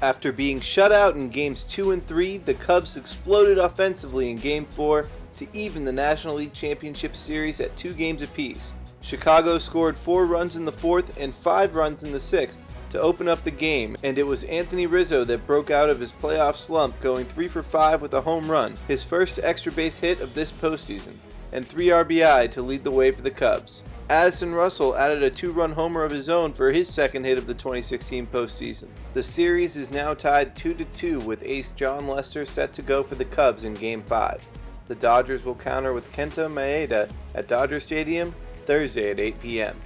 After being shut out in Games 2 and 3, the Cubs exploded offensively in Game 4 to even the National League Championship Series at 2 games apiece. Chicago scored 4 runs in the 4th and 5 runs in the 6th to open up the game, and it was Anthony Rizzo that broke out of his playoff slump, going 3 for 5 with a home run, his first extra base hit of this postseason, and 3 RBI to lead the way for the Cubs. Addison Russell added a 2-run homer of his own for his second hit of the 2016 postseason. The series is now tied 2-2 with ace John Lester set to go for the Cubs in Game 5. The Dodgers will counter with Kenta Maeda at Dodger Stadium Thursday at 8 p.m.